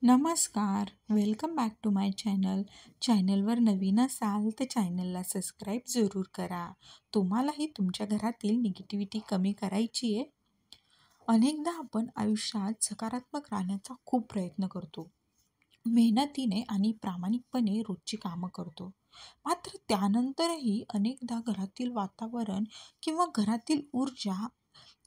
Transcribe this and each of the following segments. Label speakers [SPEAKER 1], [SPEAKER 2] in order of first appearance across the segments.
[SPEAKER 1] नमस्कार, welcome back to माय चॅनलवर नवीन असाल तर चॅनलला सबस्क्राईब जरूर करा. तुम्हालाही तुमच्या घरातील निगेटिव्हिटी कमी करायची आहे. अनेकदा आपण आयुष्यात सकारात्मक राहण्याचा खूप प्रयत्न करतो. मेहनतीने आणि प्रामाणिकपणे रोजची कामं करतो. मात्र त्यानंतरही अनेकदा घरातील वातावरण किंवा घरातील ऊर्जा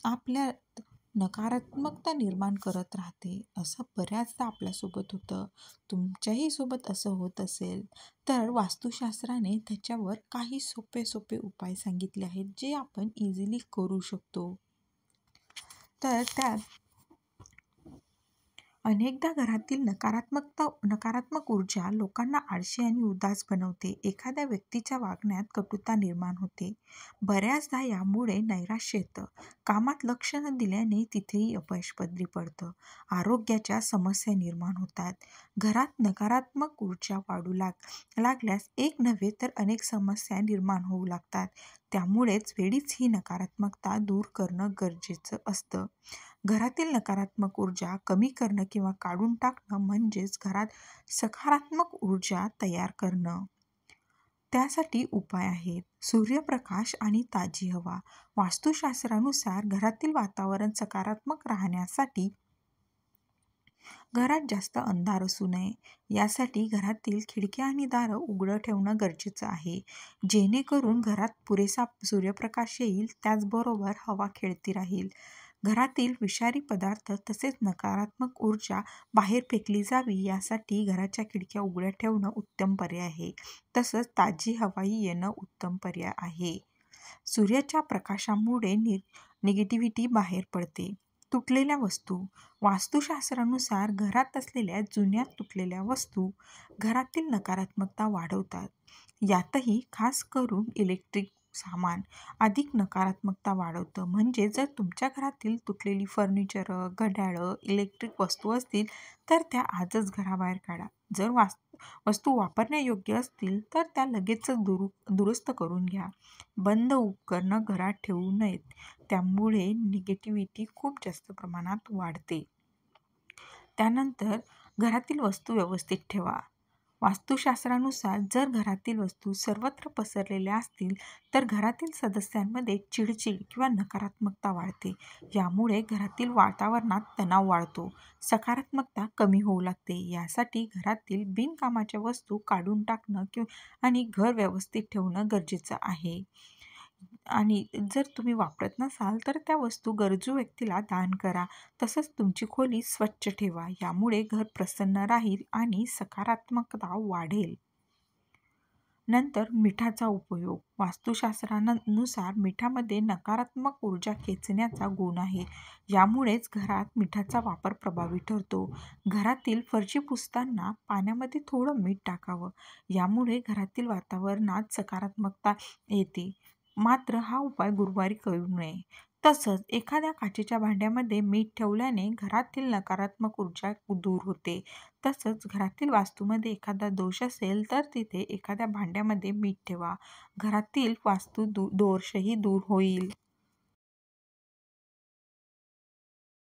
[SPEAKER 1] आपल्यात नकारात्मकता निर्माण करत राहते. असं बऱ्याचदा आपल्यासोबत होतं. तुमच्याही सोबत असं होत असेल तर वास्तुशास्त्राने त्याच्यावर काही सोपे सोपे उपाय सांगितले आहेत, जे आपण इझिली करू शकतो. तर त्यात अनेकदा घरातील नकारात्मक ऊर्जा लोकांना आळशी आणि उदास बनवते. एखाद्या व्यक्तीच्या वागण्यात कटुता निर्माण होते. बऱ्याचदा यामुळे नैराश्य येतं. कामात लक्ष न दिल्याने तिथेही अपयश पदरी पडतं. आरोग्याच्या समस्या निर्माण होतात. घरात नकारात्मक ऊर्जा वाढू लागल्यास एक नव्हे तर अनेक समस्या निर्माण होऊ लागतात. त्यामुळेच वेळीच ही नकारात्मकता दूर करणं गरजेचं असतं. घरातील नकारात्मक ऊर्जा कमी करणं किंवा काढून टाकणं म्हणजेच घरात सकारात्मक ऊर्जा तयार करणं. त्यासाठी उपाय आहेत. सूर्यप्रकाश आणि ताजी हवा. वास्तुशास्त्रानुसार घरातील वातावरण सकारात्मक राहण्यासाठी घरात जास्त अंधार असू नये. यासाठी घरातील खिडक्या आणि दारं उघडं ठेवणं गरजेचं आहे, जेणेकरून घरात पुरेसा सूर्यप्रकाश येईल, त्याचबरोबर हवा खेळती राहील. घरातील विषारी पदार्थ तसेच नकारात्मक ऊर्जा बाहेर फेकली जावी, यासाठी घराच्या खिडक्या उघड्या ठेवणं उत्तम पर्याय आहे. तसंच ताजी हवाही येणं उत्तम पर्याय आहे. सूर्याच्या प्रकाशामुळे निगेटिव्हिटी बाहेर पडते. तुटलेल्या वस्तू. वास्तुशास्त्रानुसार घरात असलेल्या जुन्या तुटलेल्या वस्तू घरातील नकारात्मकता वाढवतात. यातही खास करून इलेक्ट्रिक सामान अधिक नकारात्मकता वाढवतं. म्हणजे जर तुमच्या घरातील तुटलेली फर्निचरं, घड्याळं, इलेक्ट्रिक वस्तू असतील तर त्या आजच घराबाहेर काढा. जर वस्तू वापरण्यायोग्य असतील तर त्या लगेचच दुरुस्त करून घ्या. बंद उपकरणं घरात ठेवू नयेत. त्यामुळे निगेटिव्हिटी खूप जास्त प्रमाणात वाढते. त्यानंतर घरातील वस्तू व्यवस्थित ठेवा. वास्तुशास्त्रानुसार जर घरातील वस्तू सर्वत्र पसरलेल्या असतील तर घरातील सदस्यांमध्ये चिडचिड किंवा नकारात्मकता वाढते. यामुळे घरातील वातावरणात तणाव वाढतो, सकारात्मकता कमी होऊ लागते. यासाठी घरातील बिनकामाच्या वस्तू काढून टाकणं आणि घर व्यवस्थित ठेवणं गरजेचं आहे. आणि जर तुम्ही वापरत नसाल तर त्या वस्तू गरजू व्यक्तीला दान करा. तसंच तुमची खोली स्वच्छ ठेवा. यामुळे घर प्रसन्न राहील आणि सकारात्मकता वाढेल. नंतर मिठाचा उपयोग. वास्तुशास्त्रानुसार मिठामध्ये नकारात्मक ऊर्जा खेचण्याचा गुण आहे. यामुळेच घरात मिठाचा वापर प्रभावी ठरतो. घरातील फरशी पुसताना पाण्यामध्ये थोडं मीठ टाकावं. यामुळे घरातील वातावरणात सकारात्मकता येते. मात्र हा उपाय गुरुवारी करू नये. तसंच एखाद्या काचेच्या भांड्यामध्ये मीठ ठेवल्याने घरातील नकारात्मक ऊर्जा दूर होते. तसंच घरातील वास्तूमध्ये एखादा दोष असेल तर तिथे एखाद्या भांड्यामध्ये मीठ ठेवा. घरातील वास्तू दोषही दूर होईल.